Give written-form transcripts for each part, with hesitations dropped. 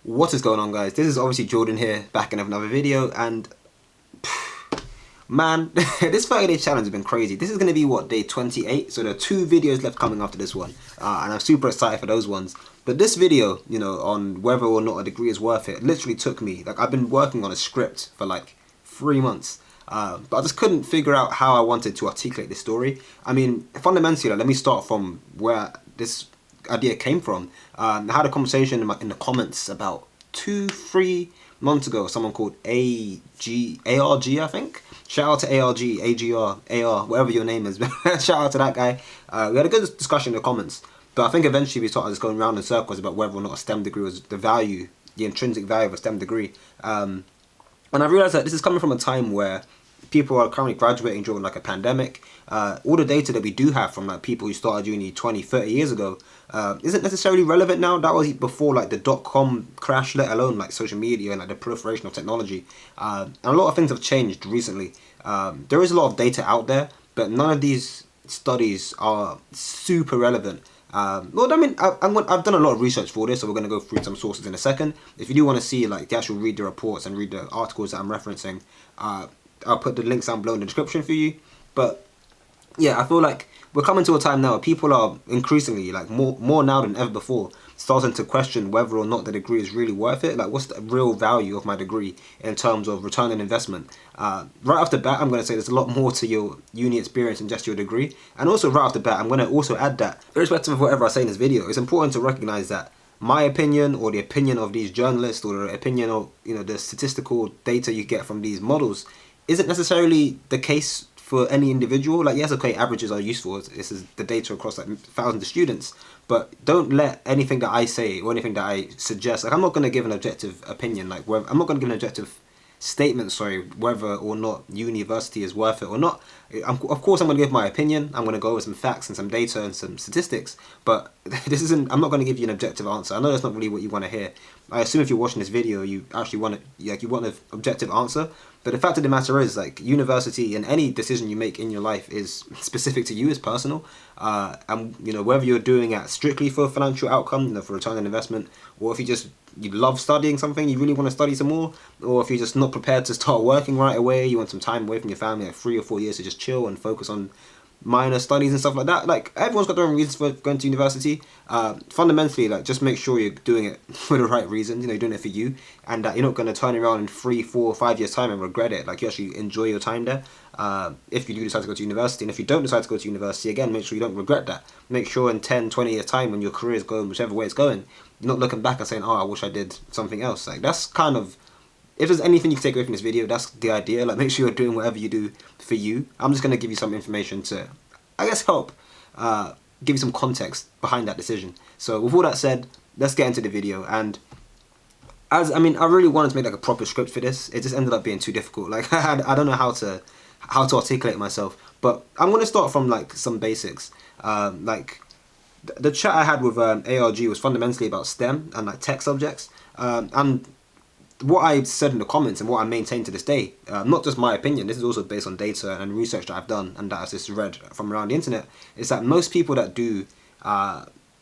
What is going on, guys? This is obviously Jordan here, back in another video, and man, this 30-day challenge has been crazy. This is going to be, what, day 28? So there are 2 videos left coming after this one, and I'm super excited for those ones. But this video, on whether or not a degree is worth it, literally took me, I've been working on a script for 3 months. But I just couldn't figure out how I wanted to articulate this story. I mean, fundamentally, let me start from where this idea came from. I had a conversation in the comments about 2-3 months ago. Someone called ARG, I think. Shout out to ARG, AGR, AR, whatever your name is. Shout out to that guy. We had a good discussion in the comments. But I think eventually we started just going around in circles about whether or not a STEM degree was the value, the intrinsic value of a STEM degree. And I realized that this is coming from a time where people are currently graduating during a pandemic. All the data that we do have from people who started uni 20, 30 years ago isn't necessarily relevant now. That was before the .com crash, let alone social media and the proliferation of technology. And a lot of things have changed recently. There is a lot of data out there, but none of these studies are super relevant. Well, I mean, I've done a lot of research for this, so we're going to go through some sources in a second. If you do want to see the actual read the reports and read the articles that I'm referencing, I'll put the links down below in the description for you. But yeah, I feel like we're coming to a time now where people are increasingly, more now than ever before, starting to question whether or not the degree is really worth it. What's the real value of my degree in terms of return on investment? Right off the bat, I'm going to say there's a lot more to your uni experience than just your degree. And also right off the bat, I'm going to also add that, irrespective of whatever I say in this video, it's important to recognize that my opinion or the opinion of these journalists or the opinion of the statistical data you get from these models isn't necessarily the case for any individual. Yes, okay, averages are useful. This is the data across thousands of students, but don't let anything that I say or anything that I suggest, I'm not going to give an objective opinion, I'm not going to give an objective statement, whether or not university is worth it or not. Of course, I'm going to give my opinion. I'm going to go over some facts and some data and some statistics, but I'm not going to give you an objective answer. I know that's not really what you want to hear. I assume if you're watching this video, you actually want you want an objective answer. But the fact of the matter is, university and any decision you make in your life is specific to you, it's personal. And whether you're doing it strictly for financial outcome, for return on investment, or if you love studying something, you really want to study some more, or if you're just not prepared to start working right away, you want some time away from your family, 3 or 4 years to just chill and focus on minor studies and stuff like that. Everyone's got their own reasons for going to university. Fundamentally, just make sure you're doing it for the right reasons. You're doing it for you, and that you're not going to turn around in 3, 4, 5 years time and regret it. You actually enjoy your time there. If you do decide to go to university, and if you don't decide to go to university, again, make sure you don't regret that. Make sure in 10, 20 years time, when your career is going whichever way it's going, you're not looking back and saying, oh, I wish I did something else. That's kind of, if there's anything you can take away from this video, that's the idea. Make sure you're doing whatever you do for you. I'm just going to give you some information to, I guess, help give you some context behind that decision. So with all that said, let's get into the video. And I really wanted to make a proper script for this. It just ended up being too difficult. I don't know how to articulate myself. But I'm going to start from some basics. The chat I had with ARG was fundamentally about STEM and tech subjects. And what I said in the comments and what I maintain to this day, not just my opinion, this is also based on data and research that I've done and that I've just read from around the internet, is that most people that do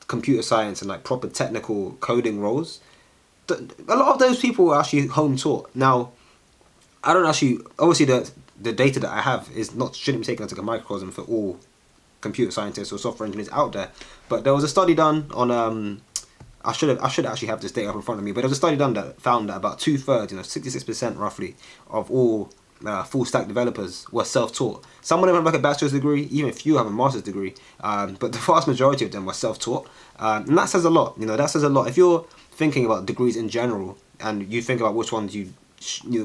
computer science and proper technical coding roles, a lot of those people are actually home taught. Now, I don't actually, obviously the data that I have shouldn't be taken as a microcosm for all computer scientists or software engineers out there, but there was a study done on I should actually have this data up in front of me, but there was a study done that found that about 2/3, 66% roughly, of all full stack developers were self-taught. Some of them have a bachelor's degree, even a few have a master's degree, but the vast majority of them were self-taught, and that says a lot. That says a lot. If you're thinking about degrees in general and you think about which ones you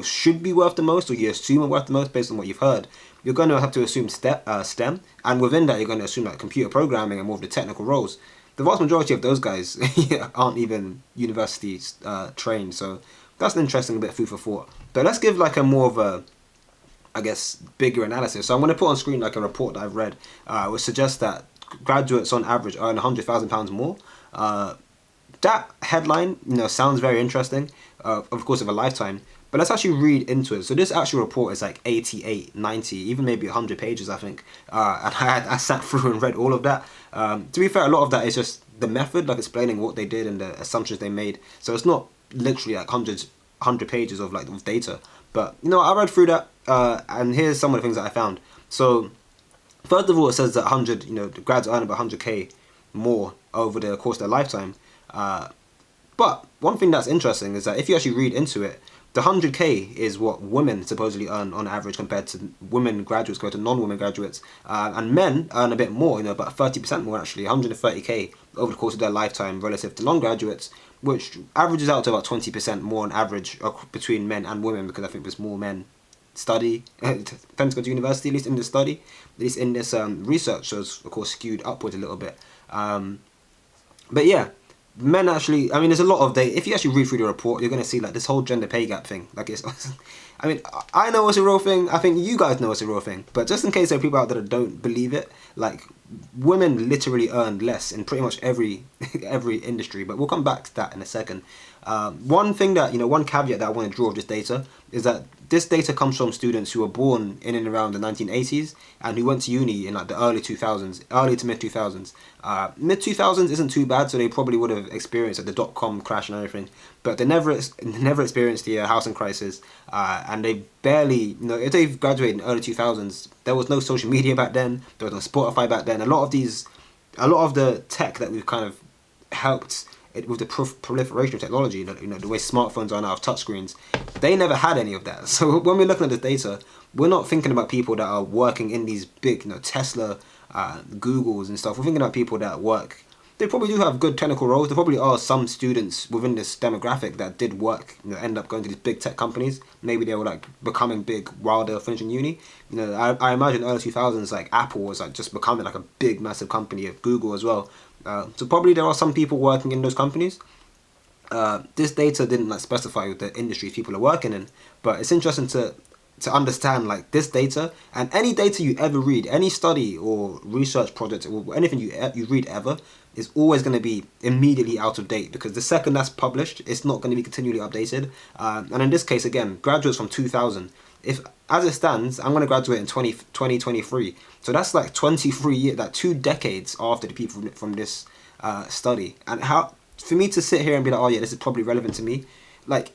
should be worth the most, or you assume are worth the most based on what you've heard, you're going to have to assume STEM, and within that you're going to assume computer programming and more of the technical roles. The vast majority of those guys aren't even university trained, so that's an interesting bit of food for thought. But let's give a more of a, I guess, bigger analysis. So I'm going to put on screen a report that I've read, which suggests that graduates on average earn £100,000 more. That headline, sounds very interesting, of course, of a lifetime. But let's actually read into it. So this actual report is 88, 90, even maybe 100 pages, I think. And I sat through and read all of that. To be fair, a lot of that is just the method, explaining what they did and the assumptions they made. So it's not literally like hundred pages of like of data. But you know, I read through that, and here's some of the things that I found. So first of all, it says that 100, the grads earn about 100k more over the course of their lifetime. But one thing that's interesting is that if you actually read into it, the 100k is what women supposedly earn on average compared to women graduates compared to non-women graduates, and men earn a bit more, about 30% more actually, 130k over the course of their lifetime relative to non-graduates, which averages out to about 20% more on average between men and women, because I think there's more men study tend to go to university, at least in this study, at least in this research, so it's of course skewed upwards a little bit. But yeah, men actually, I mean, there's a lot of data. If you actually read through the report, you're going to see like this whole gender pay gap thing. Like it's, I mean, I know it's a real thing. I think you guys know it's a real thing. But just in case there are people out there that don't believe it, like women literally earn less in pretty much every every industry. But we'll come back to that in a second. One thing that, one caveat that I want to draw of this data is that this data comes from students who were born in and around the 1980s and who went to uni in like the early 2000s, early to mid 2000s. Mid 2000s isn't too bad, so they probably would have experienced like, the dot-com crash and everything, but they never experienced the housing crisis, and they barely, if they've graduated in early 2000s, there was no social media back then, there was no Spotify back then. A lot of the tech that we've kind of helped with the proliferation of technology, the way smartphones are now of touchscreens, they never had any of that. So when we're looking at this data, we're not thinking about people that are working in these big, Tesla, Googles and stuff. We're thinking about people that work. They probably do have good technical roles. There probably are some students within this demographic that did work, end up going to these big tech companies. Maybe they were like becoming big while they were finishing uni. I imagine early 2000s, like Apple was like just becoming like a big, massive company, of Google as well. So probably there are some people working in those companies. This data didn't like specify the industries people are working in, but it's interesting to understand like this data and any data you ever read, any study or research project or anything you read ever is always going to be immediately out of date, because the second that's published, it's not going to be continually updated. And in this case, again, graduates from 2000. If as it stands, I'm going to graduate in 2023. So that's like 23 years, like 2 decades after the people from this study. And how for me to sit here and be like, oh yeah, this is probably relevant to me, like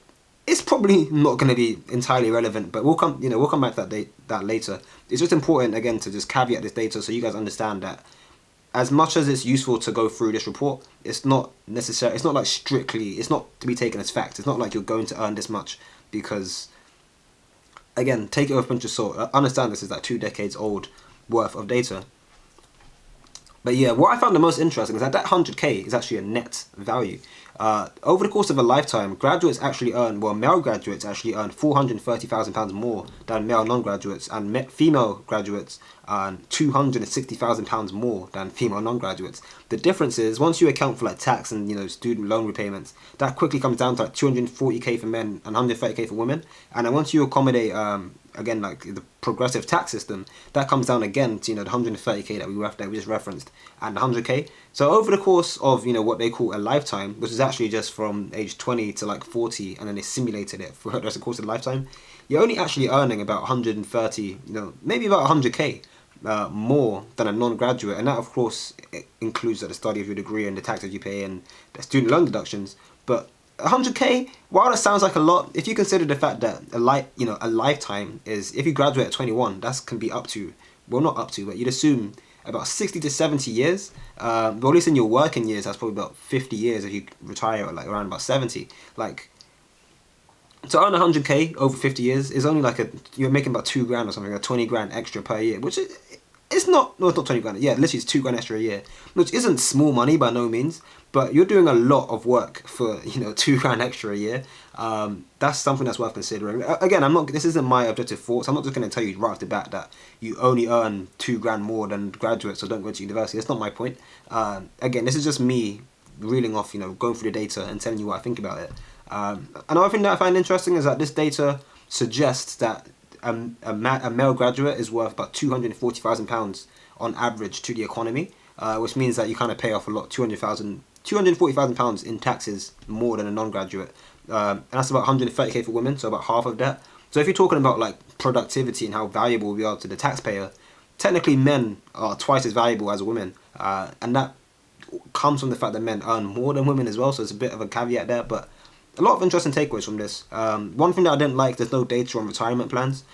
it's probably not going to be entirely relevant. But we'll come back to that later. It's just important again to just caveat this data so you guys understand that as much as it's useful to go through this report, it's not necessary. It's not like strictly. It's not to be taken as fact. It's not like you're going to earn this much because. Again, take it with a pinch of salt. Understand this is like 2 decades old worth of data. But yeah, what I found the most interesting is that 100k is actually a net value. Over the course of a lifetime, male graduates actually earn £430,000 more than male non-graduates, and female graduates earn £260,000 more than female non-graduates. The difference is, once you account for like tax and student loan repayments, that quickly comes down to like 240k for men and 130k for women. And then once you accommodate again, like the progressive tax system, that comes down again to the 130k that we just referenced, and 100k. So over the course of what they call a lifetime, which is actually just from age 20 to like 40, and then they simulated it for the course of the lifetime, you're only actually earning about 130, maybe about 100k more than a non-graduate, and that of course includes the study of your degree and the taxes you pay and the student loan deductions. But 100k, while that sounds like a lot, if you consider the fact that a lifetime is, if you graduate at 21, that can be up to, well not up to, but you'd assume about 60 to 70 years, but at least in your working years, that's probably about 50 years if you retire at like around about 70. Like, to earn 100k over 50 years is only like you're making about 2 grand or something, like 20 grand extra per year, which is, it's not 20 grand, yeah, literally it's 2 grand extra a year, which isn't small money by no means, but you're doing a lot of work for 2 grand extra a year. That's something that's worth considering. Again, this isn't my objective thoughts. I'm not just going to tell you right off the bat that you only earn 2 grand more than graduates, so don't go to university. That's not my point. Again, this is just me reeling off, going through the data and telling you what I think about it. Another thing that I find interesting is that this data suggests that a male graduate is worth about £240,000 on average to the economy, which means that you kind of pay off a lot, £240,000 in taxes more than a non-graduate, and that's about 130k for women, so about half of that. So if you're talking about like productivity and how valuable we are to the taxpayer, technically men are twice as valuable as women, and that comes from the fact that men earn more than women as well, so it's a bit of a caveat there. But a lot of interesting takeaways from this. One thing that I didn't like, there's no data on retirement plans.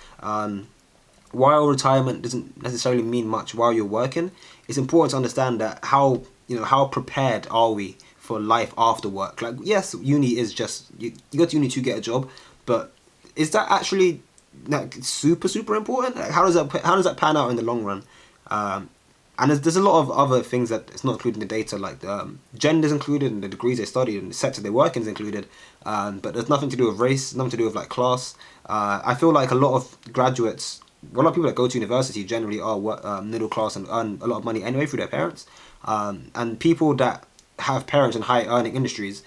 While retirement doesn't necessarily mean much while you're working, it's important to understand that how prepared are we for life after work. Like, yes, uni is just, you go to uni to get a job, but is that actually like super important? Like, how does that pan out in the long run? And there's a lot of other things that it's not included in the data, like gender's included and the degrees they studied and the sector they work in is included, but there's nothing to do with race, nothing to do with like class. I feel like a lot of graduates, a lot of people that go to university generally are middle class and earn a lot of money anyway through their parents, and people that have parents in high earning industries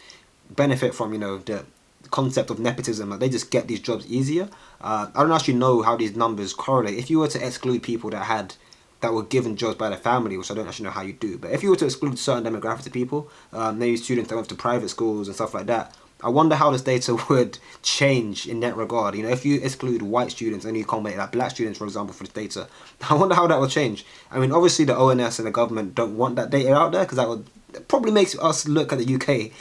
benefit from the concept of nepotism. Like, they just get these jobs easier. I don't actually know how these numbers correlate. If you were to exclude people that were given jobs by their family, which I don't actually know how you do, but if you were to exclude certain demographics of people, maybe students that went to private schools and stuff like that, I wonder how this data would change in that regard. If you exclude white students and you accommodate like black students, for example, for this data, I wonder how that will change. I mean, obviously the ONS and the government don't want that data out there because that probably makes us look at the UK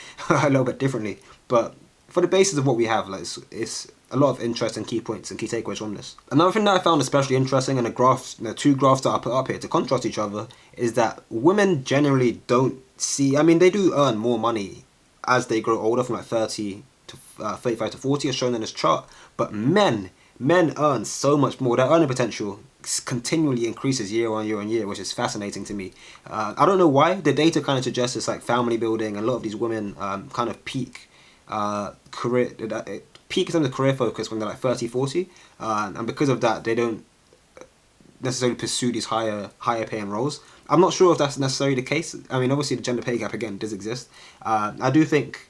a little bit differently. But for the basis of what we have, like, it's a lot of interesting key points and key takeaways from this. Another thing that I found especially interesting in the two graphs that I put up here to contrast each other is that women generally don't see, I mean, they do earn more money as they grow older, from like 30 to 35 to 40 as shown in this chart, but men earn so much more. Their earning potential continually increases year on year, which is fascinating to me. I don't know why. The data kind of suggests it's like family building, and a lot of these women kind of peak in terms of career focus when they're like 30, 40, and because of that they don't necessarily pursue these higher paying roles. I'm not sure if that's necessarily the case. I mean, obviously the gender pay gap again does exist. I do think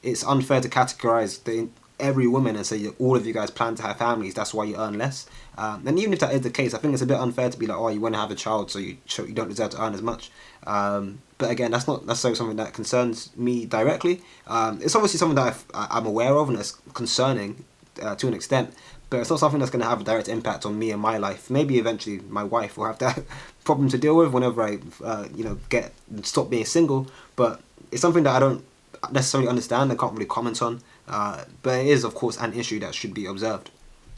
it's unfair to categorize every woman and say that all of you guys plan to have families, that's why you earn less. And even if that is the case, I think it's a bit unfair to be like, oh, you want to have a child so you don't deserve to earn as much. But again, that's not necessarily something that concerns me directly. It's obviously something that I'm aware of and that's concerning to an extent, but it's not something that's going to have a direct impact on me and my life. Maybe eventually my wife will have that problem to deal with whenever I stop being single, but it's something that I don't necessarily understand, I can't really comment on, but it is of course an issue that should be observed.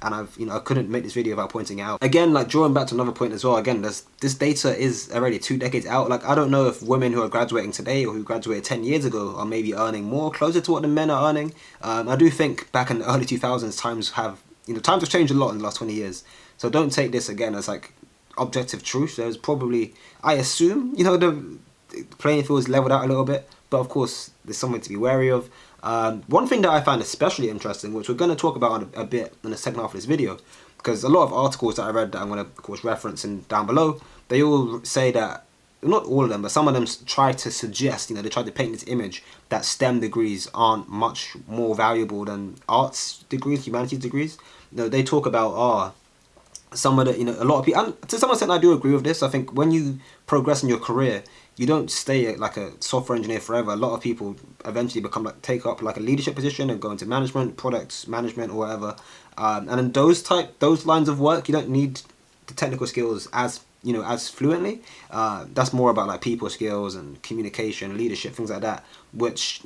And I couldn't make this video without pointing it out. Again, like drawing back to another point as well, again, this data is already 2 decades out. Like, I don't know if women who are graduating today or who graduated 10 years ago are maybe earning more, closer to what the men are earning. I do think back in the early 2000s, times have changed a lot in the last 20 years. So don't take this again as like objective truth. There's probably, I assume, the playing field is leveled out a little bit, but of course there's something to be wary of. One thing that I found especially interesting, which we're going to talk about a bit in the second half of this video, because a lot of articles that I read that I'm going to of course reference down below, they all say that, not all of them, but some of them try to suggest, they try to paint this image that STEM degrees aren't much more valuable than arts degrees, humanities degrees. They talk about, some of the, a lot of people, and to some extent I do agree with this. I think when you progress in your career, you don't stay like a software engineer forever. A lot of people eventually take up like a leadership position and go into management, products management or whatever. And in those lines of work, you don't need the technical skills as fluently. That's more about like people skills and communication, leadership, things like that, which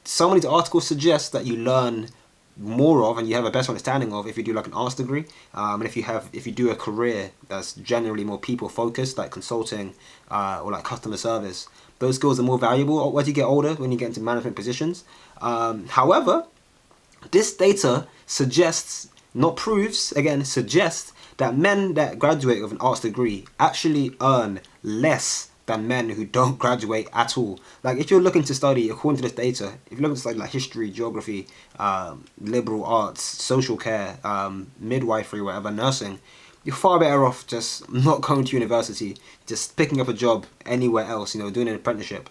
some of these articles suggest that you learn more of and you have a better understanding of if you do like an arts degree, and if you do a career that's generally more people focused, like consulting or like customer service. Those skills are more valuable as you get older, when you get into management positions. However, this data suggests, not proves, again suggests, that men that graduate with an arts degree actually earn less than men who don't graduate at all. Like, if you're looking to study, according to this data, if you're looking to study like history, geography, liberal arts, social care, midwifery, whatever, nursing, you're far better off just not going to university, just picking up a job anywhere else, doing an apprenticeship.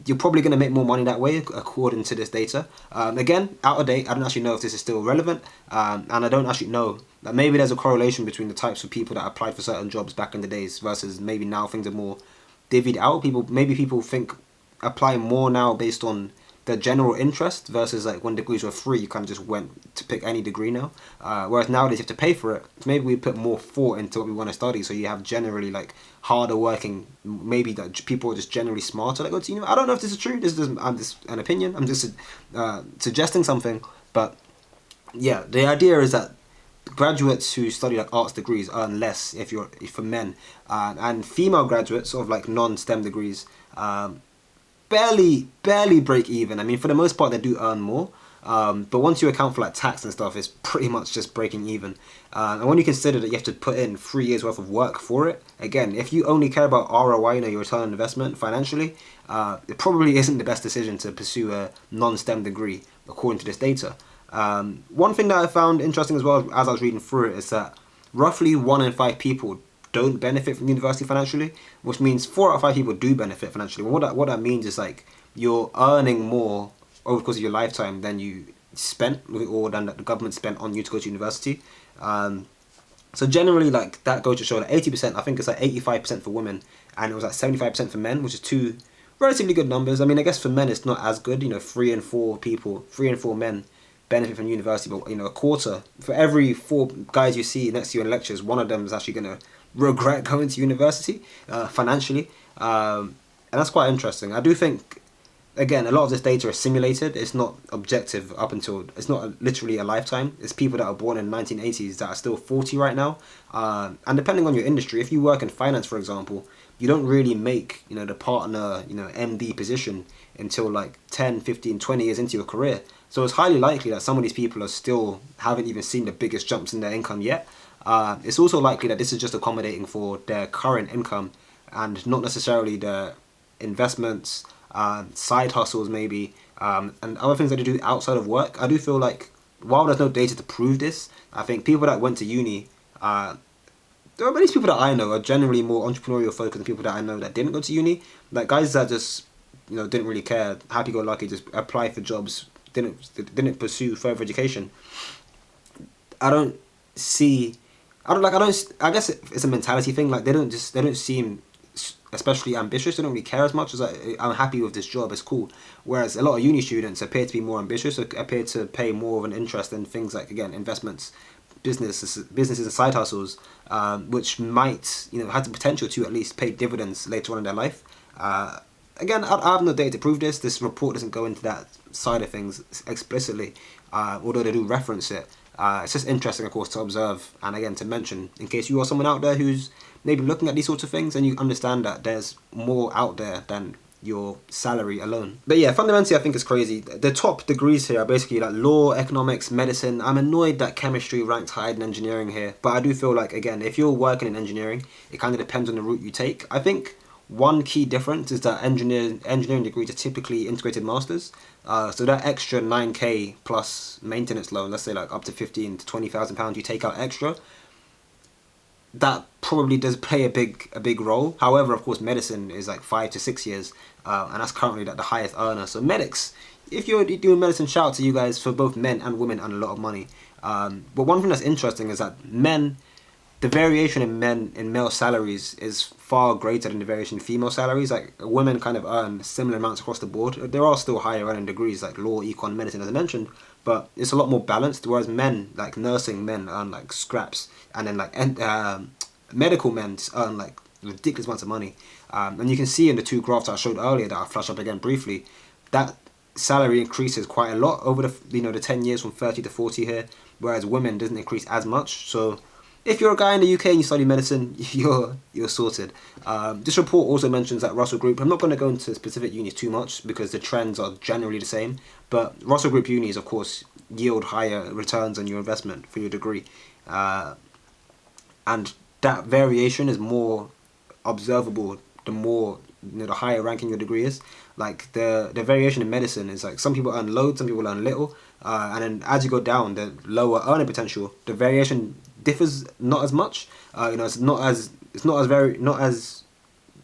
You're probably going to make more money that way, according to this data. Again, out of date, I don't actually know if this is still relevant, and I don't actually know that maybe there's a correlation between the types of people that applied for certain jobs back in the days versus maybe now things are more divvied out. Maybe people think apply more now based on the general interest versus like when degrees were free, you kind of just went to pick any degree now. Whereas nowadays you have to pay for it. So maybe we put more thought into what we want to study. So you have generally like harder working, maybe that people are just generally smarter that go to uni. I don't know if this is true. This is I'm just an opinion. I'm just suggesting something. But yeah, the idea is that graduates who study like arts degrees earn less if for men, and female graduates of like non-STEM degrees barely break even. I mean, for the most part, they do earn more. But once you account for like tax and stuff, it's pretty much just breaking even. And when you consider that you have to put in 3 years worth of work for it, again, if you only care about ROI, your return on investment financially, it probably isn't the best decision to pursue a non-STEM degree, according to this data. One thing that I found interesting as well as I was reading through it is that roughly 1 in 5 people don't benefit from university financially, which means 4 out of 5 people do benefit financially. Well, what that means is like you're earning more over the course of your lifetime than you spent or than the government spent on you to go to university. So generally, like that goes to show that 80%, I think it's like 85% for women, and it was like 75% for men, which is 2 relatively good numbers. I mean, I guess for men it's not as good. 3 and 4 men benefit from university, but a quarter for every 4 guys you see next to you in lectures, one of them is actually going to regret going to university financially, and that's quite interesting. I do think, again, a lot of this data is simulated. It's not objective up until it's not literally a lifetime. It's people that are born in 1980s that are still 40 right now, and depending on your industry, if you work in finance, for example, you don't really make the partner MD position until like 10, 15, 20 years into your career. So it's highly likely that some of these people haven't even seen the biggest jumps in their income yet. It's also likely that this is just accommodating for their current income and not necessarily their investments, side hustles maybe, and other things that they do outside of work. I do feel like while there's no data to prove this, I think people that went to uni, there are many people that I know are generally more entrepreneurial focused than people that I know that didn't go to uni. Like guys that just didn't really care, happy-go-lucky, just apply for jobs, didn't pursue further education. I guess it's a mentality thing. Like they don't seem especially ambitious. They don't really care as much as I'm happy with this job, it's cool. Whereas a lot of uni students appear to be more ambitious, appear to pay more of an interest in things like, again, investments, businesses and side hustles, which might have the potential to at least pay dividends later on in their life. Again, I have no data to prove this. This report doesn't go into that side of things explicitly, although they do reference it. It's just interesting, of course, to observe and again to mention in case you are someone out there who's maybe looking at these sorts of things and you understand that there's more out there than your salary alone. But yeah, fundamentally I think it's crazy. The top degrees here are basically like law, economics, medicine. I'm annoyed that chemistry ranked higher than engineering here, but I do feel like, again, if you're working in engineering, it kind of depends on the route you take. I think one key difference is that engineering degrees are typically integrated masters. So that extra 9k plus maintenance loan, let's say like up to 15 to 20,000 pounds you take out extra, that probably does play a big role. However, of course, medicine is like 5 to 6 years, and that's currently like the highest earner. So medics, if you're doing medicine, shout out to you guys, for both men and women earn a lot of money. But one thing that's interesting is that the variation in male salaries is far greater than the variation in female salaries. Like women kind of earn similar amounts across the board. There are still higher earning degrees like law, econ, medicine, as I mentioned, but it's a lot more balanced. Whereas men, like nursing men, earn like scraps, and then like medical men earn like ridiculous amounts of money. And you can see in the 2 graphs I showed earlier that I'll flash up again briefly, that salary increases quite a lot over the 10 years from 30 to 40 here, whereas women doesn't increase as much. So if you're a guy in the UK and you study medicine, you're sorted. This report also mentions that Russell Group, I'm not going to go into specific unis too much because the trends are generally the same, but Russell Group unis, of course, yield higher returns on your investment for your degree. And that variation is more observable the more, the higher ranking your degree is. Like the variation in medicine is like some people earn loads, some people earn little, and then as you go down, the lower earning potential, the variation differs not as much. It's not as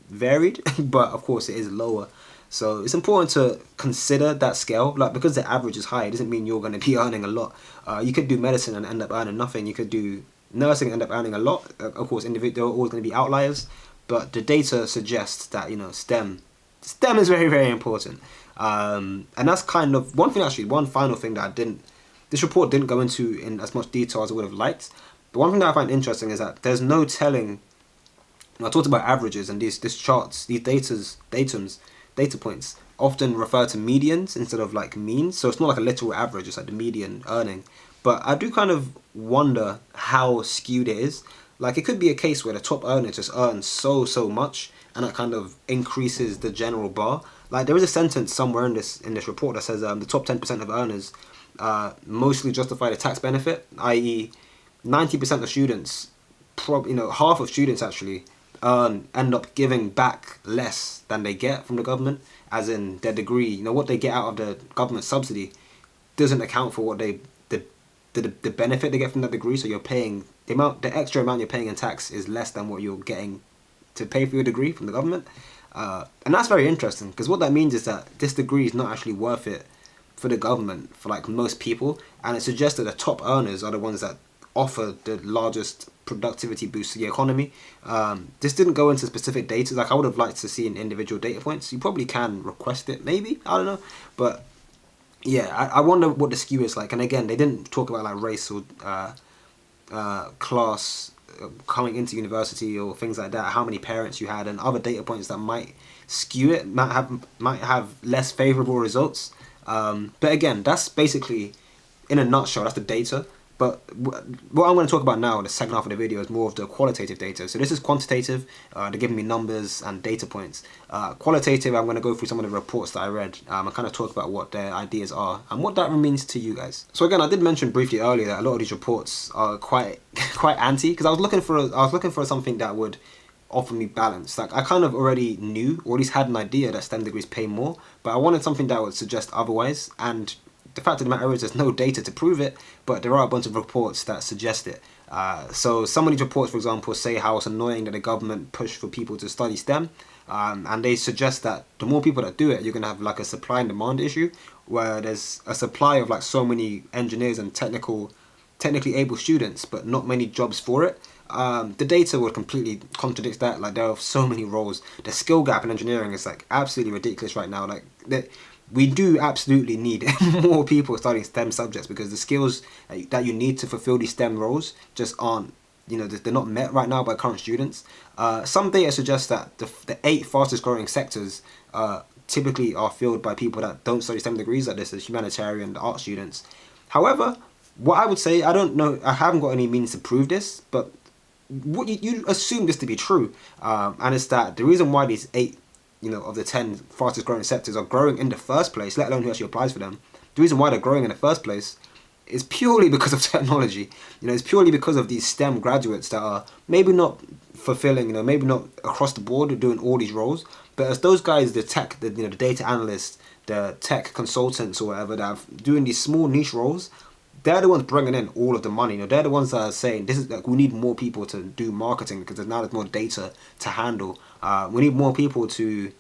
varied, but of course it is lower. So it's important to consider that scale. Like because the average is high, it doesn't mean you're going to be earning a lot. You could do medicine and end up earning nothing. You could do nursing and end up earning a lot. Of course, there are always going to be outliers, but the data suggests that STEM is very, very important. And that's kind of one thing, actually, one final thing that this report didn't go into in as much detail as I would have liked. But one thing that I find interesting is that there's no telling. I talked about averages, and these charts, these data points often refer to medians instead of like means. So it's not like a literal average; it's like the median earning. But I do kind of wonder how skewed it is. Like, it could be a case where the top earners just earn so much, and that kind of increases the general bar. Like, there is a sentence somewhere in this report that says the top 10% of earners mostly justify the tax benefit, i.e., 90% of students, half of students actually end up giving back less than they get from the government, as in their degree. What they get out of the government subsidy doesn't account for what the benefit they get from that degree. So you're paying the extra amount you're paying in tax is less than what you're getting to pay for your degree from the government. And that's very interesting, because what that means is that this degree is not actually worth it for the government, for like most people, and it suggests that the top earners are the ones that offer the largest productivity boost to the economy. This didn't go into specific data. Like, I would have liked to see an individual data points. You probably can request it, maybe, I don't know, but yeah, I wonder what the skew is like. And again, they didn't talk about like race or class coming into university or things like that, how many parents you had, and other data points that might skew it, might have less favorable results. But again, that's basically, in a nutshell, that's the data. But what I'm going to talk about now, the second half of the video, is more of the qualitative data. So this is quantitative. They're giving me numbers and data points. Qualitative, I'm going to go through some of the reports that I read and kind of talk about what their ideas are and what that means to you guys. So again, I did mention briefly earlier that a lot of these reports are quite anti, because I was looking for something that would offer me balance. Like, I kind of already knew, or at least had an idea, that STEM degrees pay more, but I wanted something that would suggest otherwise. And the fact of the matter is, there's no data to prove it, but there are a bunch of reports that suggest it. So some of these reports, for example, say how it's annoying that the government push for people to study STEM, and they suggest that the more people that do it, you're going to have like a supply and demand issue, where there's a supply of like so many engineers and technically able students, but not many jobs for it. The data would completely contradict that. Like, there are so many roles. The skill gap in engineering is like absolutely ridiculous right now. Like, we do absolutely need more people studying STEM subjects, because the skills that you need to fulfill these STEM roles just aren't, they're not met right now by current students. Some data suggests that the 8 fastest growing sectors typically are filled by people that don't study STEM degrees, like this is humanitarian, the art students. However, what I would say, I don't know, I haven't got any means to prove this, but what you assume this to be true, and it's that the reason why these 8 of the 10 fastest growing sectors are growing in the first place, let alone who actually applies for them, the reason why they're growing in the first place is purely because of technology. It's purely because of these STEM graduates that are maybe not fulfilling, maybe not across the board doing all these roles, but as those guys, the data analysts, the tech consultants or whatever, that are doing these small niche roles, they're the ones bringing in all of the money. They're the ones that are saying, this is like, we need more people to do marketing, because there's more data to handle. We need more people to,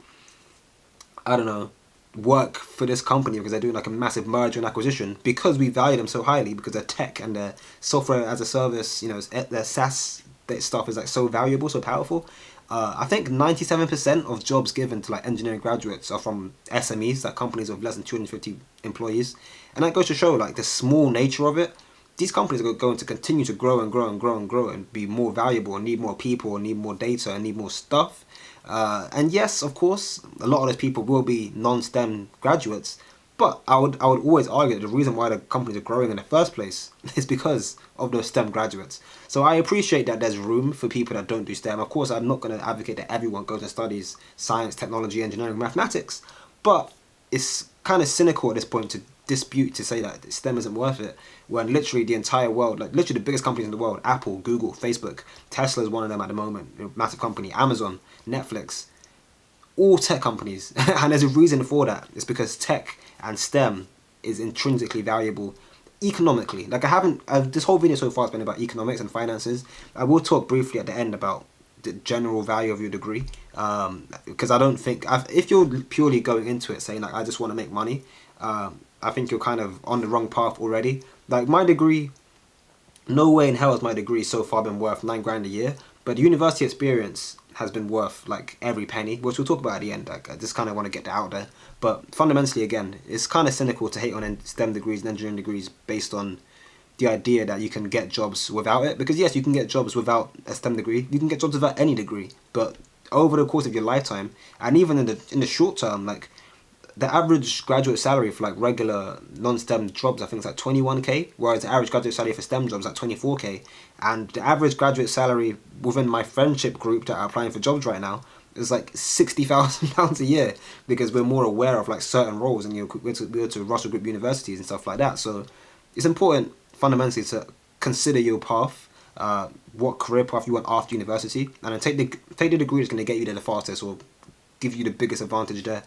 I don't know, work for this company, because they're doing like a massive merger and acquisition, because we value them so highly, because their tech and their software as a service, their SaaS stuff is like so valuable, so powerful. I think 97% of jobs given to like engineering graduates are from SMEs, like companies of less than 250 employees. And that goes to show like the small nature of it. These companies are going to continue to grow and grow and grow and grow and be more valuable and need more people and need more data and need more stuff. And yes, of course, a lot of those people will be non-STEM graduates, but I would always argue that the reason why the companies are growing in the first place is because of those STEM graduates. So I appreciate that there's room for people that don't do STEM. Of course, I'm not going to advocate that everyone goes and studies science, technology, engineering, mathematics, but it's kind of cynical at this point to dispute, to say that STEM isn't worth it, when literally the entire world, like literally the biggest companies in the world, Apple, Google, Facebook, Tesla is one of them at the moment, massive company, Amazon, Netflix, all tech companies. And there's a reason for that. It's because tech and STEM is intrinsically valuable economically. Like, this whole video so far has been about economics and finances. I will talk briefly at the end about the general value of your degree, because I don't think, if you're purely going into it saying like, I just want to make money, I think you're kind of on the wrong path already. Like, my degree, no way in hell has my degree so far been worth $9 grand a year, but the university experience has been worth like every penny, which we'll talk about at the end. Like, I just kind of want to get that out there. But fundamentally, again, it's kind of cynical to hate on STEM degrees and engineering degrees based on the idea that you can get jobs without it. Because yes, you can get jobs without a STEM degree. You can get jobs without any degree. But over the course of your lifetime, and even in the short term, like the average graduate salary for like regular non-STEM jobs, I think it's like 21k, whereas the average graduate salary for STEM jobs is like 24k. And the average graduate salary within my friendship group that are applying for jobs right now is like £60,000 a year, because we're more aware of like certain roles, and we go to Russell Group universities and stuff like that. So it's important fundamentally to consider your path, what career path you want after university, and then take the degree that's going to get you there the fastest or give you the biggest advantage there,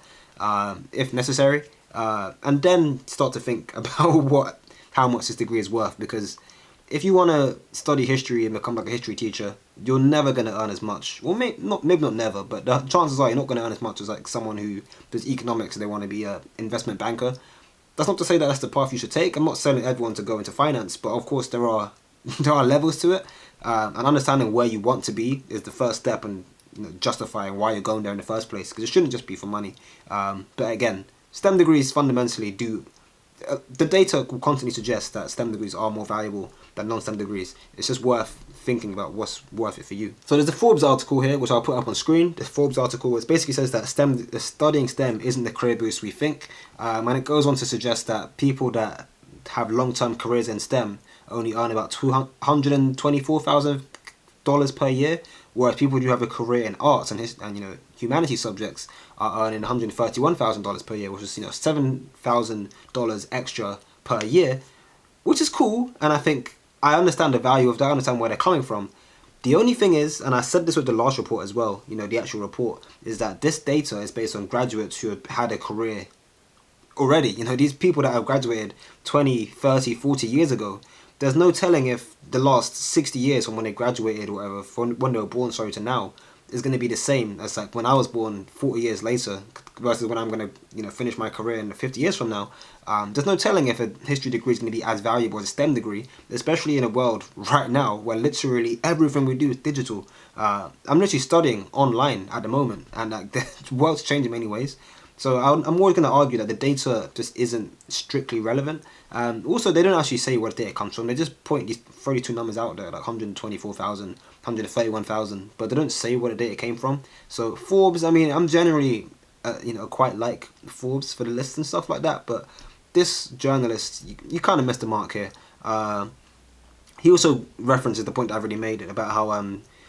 if necessary, and then start to think about how much this degree is worth. Because if you want to study history and become like a history teacher, you're never going to earn as much. Well, maybe not never, but the chances are you're not going to earn as much as like someone who does economics and they want to be an investment banker. That's not to say that that's the path you should take. I'm not telling everyone to go into finance, but of course there are levels to it, and understanding where you want to be is the first step, and justifying why you're going there in the first place, because it shouldn't just be for money. But again, STEM degrees fundamentally do. The data will constantly suggest that STEM degrees are more valuable than non-STEM degrees. It's just worth thinking about what's worth it for you. So there's a Forbes article here, which I'll put up on screen. The Forbes article, it basically says that studying STEM isn't the career boost we think. And it goes on to suggest that people that have long-term careers in STEM only earn about $224,000 per year, whereas people who have a career in arts and humanities subjects are earning $131,000 per year, which is $7,000 extra per year, which is cool. And I think I understand the value of that. I understand where they're coming from. The only thing is, and I said this with the last report as well, the actual report, is that this data is based on graduates who have had a career already. These people that have graduated 20, 30, 40 years ago, there's no telling if the last 60 years from when they graduated or whatever, from when they were born, to now, is going to be the same as like when I was born 40 years later versus when I'm going to finish my career in 50 years from now. There's no telling if a history degree is going to be as valuable as a STEM degree, especially in a world right now where literally everything we do is digital. I'm literally studying online at the moment, and the world's changing in many ways. So I'm always going to argue that the data just isn't strictly relevant. Also, they don't actually say where the data comes from. They just point these 32 numbers out there, like 124,000, 131,000, but they don't say where the data came from. So Forbes, I mean, I'm generally, quite like Forbes for the lists and stuff like that, but this journalist, you kind of missed the mark here. He also references the point I've already made about how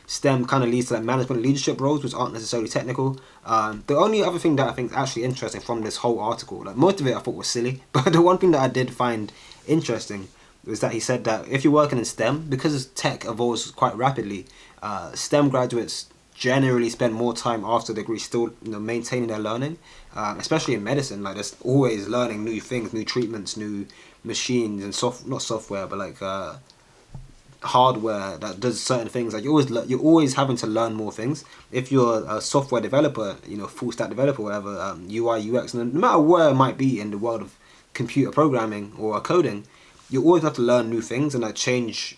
STEM kind of leads to like management and leadership roles, which aren't necessarily technical. The only other thing that I think is actually interesting from this whole article, like most of it I thought was silly, but the one thing that I did find interesting was that he said that if you're working in STEM, because tech evolves quite rapidly, STEM graduates generally spend more time after the degree still maintaining their learning, especially in medicine. Like there's always learning new things, new treatments, new machines, and not software, but like hardware that does certain things. Like you're always having to learn more things. If you're a software developer, full stack developer, whatever, UI, UX, and no matter where it might be in the world of computer programming or coding, you always have to learn new things and like change,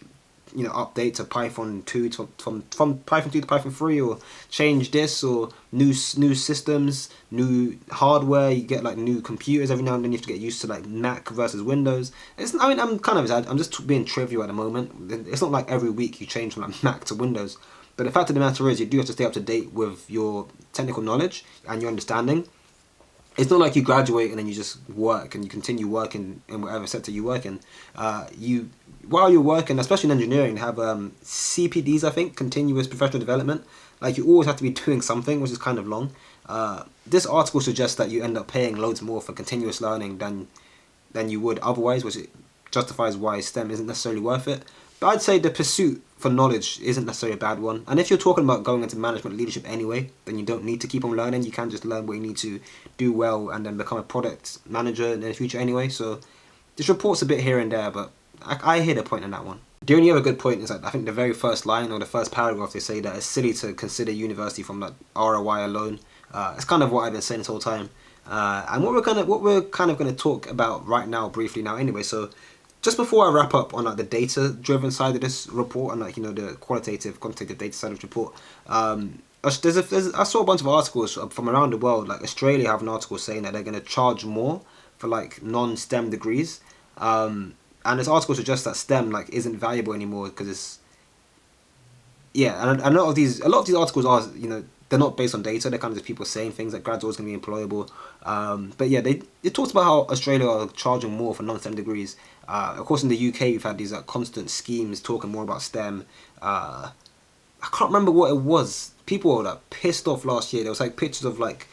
update to Python 2 from Python 2 to Python 3, or change this, or new systems, new hardware. You get like new computers every now and then. You have to get used to like Mac versus Windows. I'm just being trivial at the moment. It's not like every week you change from like Mac to Windows, but the fact of the matter is you do have to stay up to date with your technical knowledge and your understanding. It's not like you graduate and then you just work and you continue working in whatever sector you work in. While you're working, especially in engineering, have CPDs, I think, continuous professional development. Like you always have to be doing something, which is kind of long. This article suggests that you end up paying loads more for continuous learning than you would otherwise, which justifies why STEM isn't necessarily worth it. But I'd say the pursuit for knowledge isn't necessarily a bad one. And if you're talking about going into management leadership anyway, then you don't need to keep on learning. You can just learn what you need to do well and then become a product manager in the future anyway. So this report's a bit here and there, but I hear the point on that one. The only other good point is that I think the very first line or the first paragraph, they say that it's silly to consider university from like ROI alone. It's kind of what I've been saying this whole time. And what we're kind of going to talk about right now, briefly now anyway. So just before I wrap up on like the data driven side of this report and like the quantitative data side of the report, I saw a bunch of articles from around the world. Like Australia have an article saying that they're going to charge more for like non-STEM degrees, and this article suggests that STEM like isn't valuable anymore because it's yeah, and a lot of these articles are, they're not based on data. They're kind of just people saying things like grad school is going to be employable. But yeah, it talks about how Australia are charging more for non-STEM degrees. Of course, in the UK, we've had these constant schemes talking more about STEM. I can't remember what it was. People were like pissed off last year. There was like pictures of like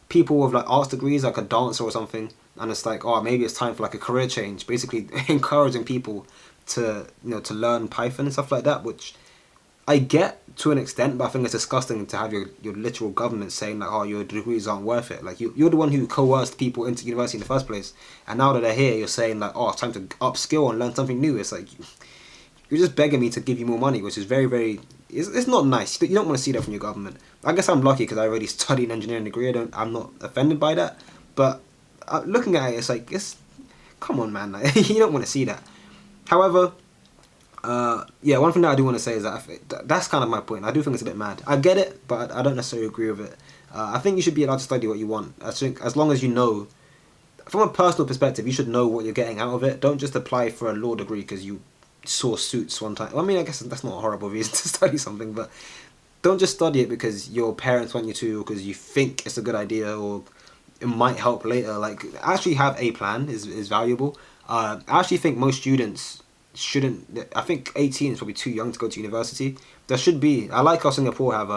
people with like arts degrees, like a dancer or something, and it's like, oh, maybe it's time for like a career change. Basically, encouraging people to to learn Python and stuff like that, which I get to an extent, but I think it's disgusting to have your literal government saying like, oh, your degrees aren't worth it. Like you're the one who coerced people into university in the first place, and now that they're here, you're saying like, oh, it's time to upskill and learn something new. It's like you're just begging me to give you more money, which is very, very. It's not nice. You don't want to see that from your government. I guess I'm lucky because I already studied an engineering degree. I'm not offended by that, but looking at it, it's like come on, man. Like, you don't want to see that. However, yeah, one thing that I do want to say is that that's kind of my point. I do think it's a bit mad. I get it, but I don't necessarily agree with it. I think you should be allowed to study what you want. I think as long as you know, from a personal perspective, you should know what you're getting out of it. Don't just apply for a law degree because you saw Suits one time. I mean, I guess that's not a horrible reason to study something, but don't just study it because your parents want you to, or because you think it's a good idea, or it might help later. Like, actually have a plan is valuable. I actually think most students shouldn't. I think 18 is probably too young to go to university. There should be. I like how Singapore have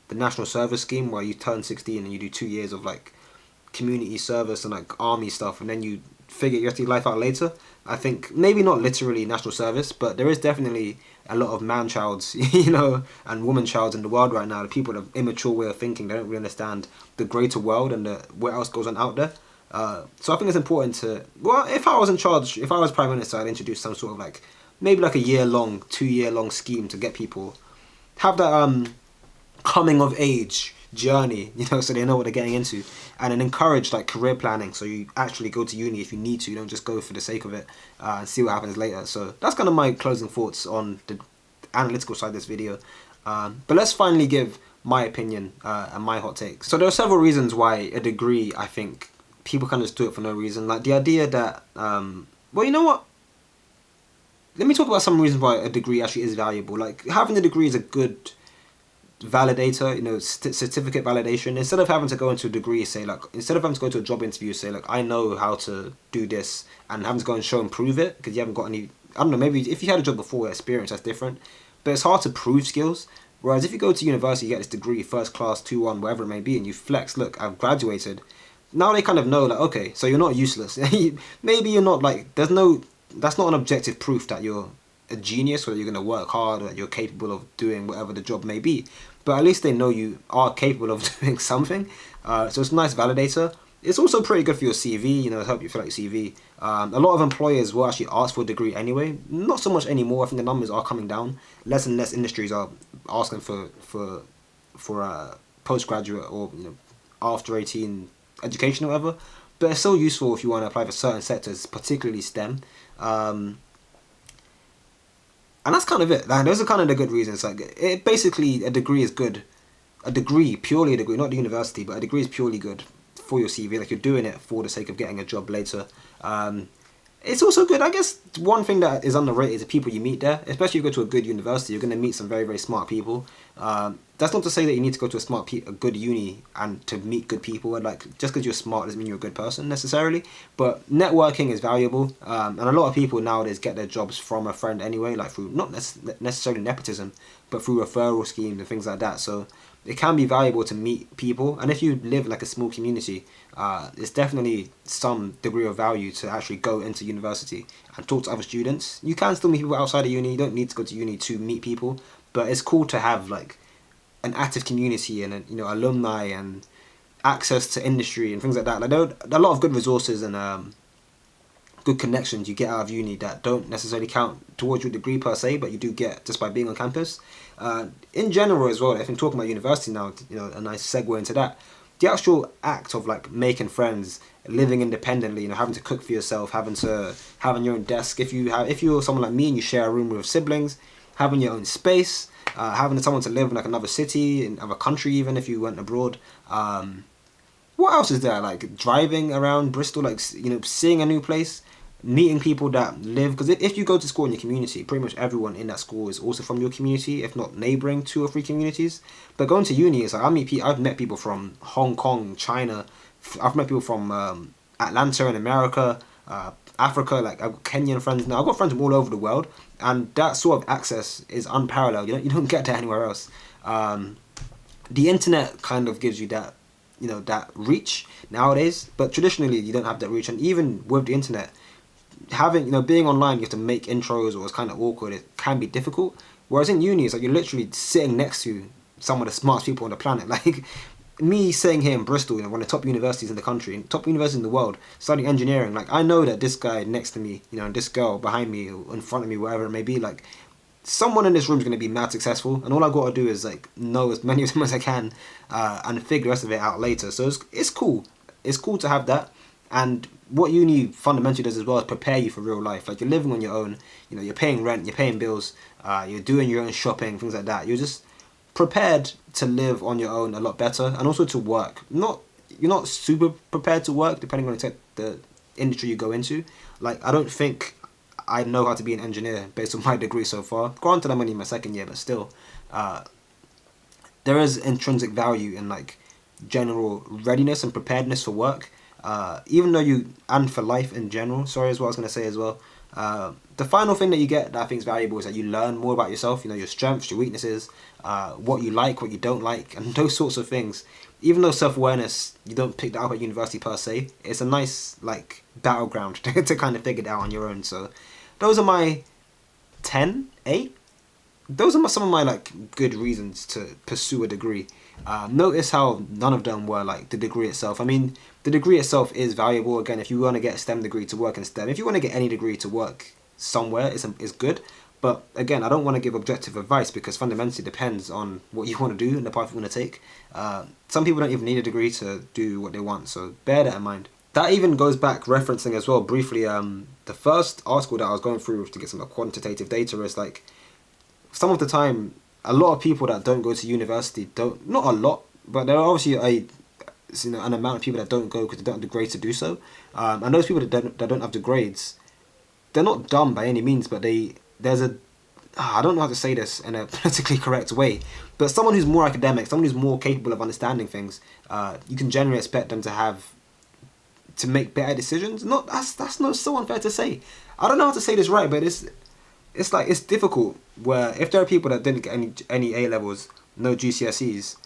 the national service scheme where you turn 16 and you do 2 years of like community service and like army stuff, and then you figure your life out later. I think maybe not literally national service, but there is definitely a lot of man-childs, and woman-childs in the world right now. The people have immature way of thinking. They don't really understand the greater world and what else goes on out there. So I think it's important to, well, if I was in charge, if I was Prime Minister, I'd introduce some sort of like, maybe like a 2-year-long scheme to get people, have that coming of age journey, so they know what they're getting into, and then encourage like career planning, so you actually go to uni if you need to. You don't just go for the sake of it and see what happens later. So that's kind of my closing thoughts on the analytical side of this video. But let's finally give my opinion and my hot take. So there are several reasons why a degree, I think, people kind of just do it for no reason. Like the idea that, well, you know what? Let me talk about some reasons why a degree actually is valuable. Like having a degree is a good validator, certificate validation. Instead of having to go into a degree, instead of having to go to a job interview, say like, I know how to do this, and having to go and show and prove it because you haven't got any, I don't know, maybe if you had a job before, experience, that's different, but it's hard to prove skills. Whereas if you go to university, you get this degree, first class, 2-1, whatever it may be, and you flex, look, I've graduated. Now they kind of know, like, okay, so you're not useless. Maybe you're not, like, that's not an objective proof that you're a genius or that you're going to work hard or that you're capable of doing whatever the job may be. But at least they know you are capable of doing something. So it's a nice validator. It's also pretty good for your CV, help you fill out your CV. A lot of employers will actually ask for a degree anyway. Not so much anymore. I think the numbers are coming down. Less and less industries are asking for postgraduate or after 18 education or whatever. But it's still useful if you want to apply for certain sectors, particularly STEM. And that's kind of it. Like, those are kind of the good reasons. Like, basically, a degree is good. Purely a degree, not the university, but a degree is purely good for your CV. Like, you're doing it for the sake of getting a job later. It's also good, I guess, one thing that is underrated is the people you meet there. Especially if you go to a good university, you're going to meet some very, very smart people. That's not to say that you need to go to a good uni and to meet good people. And like, just because you're smart doesn't mean you're a good person necessarily. But networking is valuable. And a lot of people nowadays get their jobs from a friend anyway, like through not necessarily nepotism, but through referral schemes and things like that. So it can be valuable to meet people. And if you live in like a small community, it's definitely some degree of value to actually go into university and talk to other students. You can still meet people outside of uni. You don't need to go to uni to meet people, but it's cool to have like an active community and alumni and access to industry and things like that. Like, there are a lot of good resources and good connections you get out of uni that don't necessarily count towards your degree per se, but you do get just by being on campus. In general as well, if I'm talking about university now, a nice segue into that, the actual act of like making friends, living independently, having to cook for yourself, having your own desk. If you're someone like me and you share a room with siblings, having your own space, having someone to live in like another city, in another country, even if you went abroad. What else is there? Like driving around Bristol, like, you know, seeing a new place, meeting people that live. Because if you go to school in your community, pretty much everyone in that school is also from your community, if not neighboring 2 or 3 communities. But going to uni is like I've met people from Hong Kong, China. I've met people from Atlanta in America, Africa. Like I've got Kenyan friends now. I've got friends from all over the world, and that sort of access is unparalleled. You don't get that anywhere else. The internet kind of gives you that, you know, that reach nowadays, but traditionally you don't have that reach. And even with the internet, having, you know, being online, you have to make intros, or it's kind of awkward. It can be difficult. Whereas in uni, it's like you're literally sitting next to some of the smartest people on the planet. Like me sitting here in Bristol, you know, one of the top universities in the country, top universities in the world, studying engineering. Like I know that this guy next to me, you know, and this girl behind me, or in front of me, wherever it may be, like someone in this room is going to be mad successful, and all I got to do is like know as many of them as I can, and figure the rest of it out later. So it's cool. It's cool to have that. And what uni fundamentally does as well is prepare you for real life. Like you're living on your own. You know, you're paying rent, you're paying bills, you're doing your own shopping, things like that. You're just prepared to live on your own a lot better, and also to work. You're not super prepared to work depending on the industry you go into. Like I don't think I know how to be an engineer based on my degree so far. Granted, I'm only in my 2nd year, but still, there is intrinsic value in like general readiness and preparedness for work. Even though and for life in general. Sorry, is what I was going to say as well. The final thing that you get that I think is valuable is that you learn more about yourself. You know, your strengths, your weaknesses, what you like, what you don't like, and those sorts of things. Even though self-awareness, you don't pick that up at university per se, it's a nice like battleground to kind of figure it out on your own. So those are my 8. Those are some of my like good reasons to pursue a degree. Notice how none of them were like the degree itself. I mean, the degree itself is valuable. Again, if you want to get a STEM degree to work in STEM, if you want to get any degree to work somewhere, it's good. But again, I don't want to give objective advice, because fundamentally it depends on what you want to do and the path you want to take. Some people don't even need a degree to do what they want, so bear that in mind. That even goes back, referencing as well briefly, the first article that I was going through to get some quantitative data is like, some of the time, a lot of people that don't go to university not a lot, but there are obviously an amount of people that don't go because they don't have the grades to do so. And those people that don't have the grades, they're not dumb by any means, but I don't know how to say this in a politically correct way, but someone who's more academic, someone who's more capable of understanding things, you can generally expect them to make better decisions. That's not so unfair to say. I don't know how to say this right, but it's difficult. Where if there are people that didn't get any A levels, no GCSEs,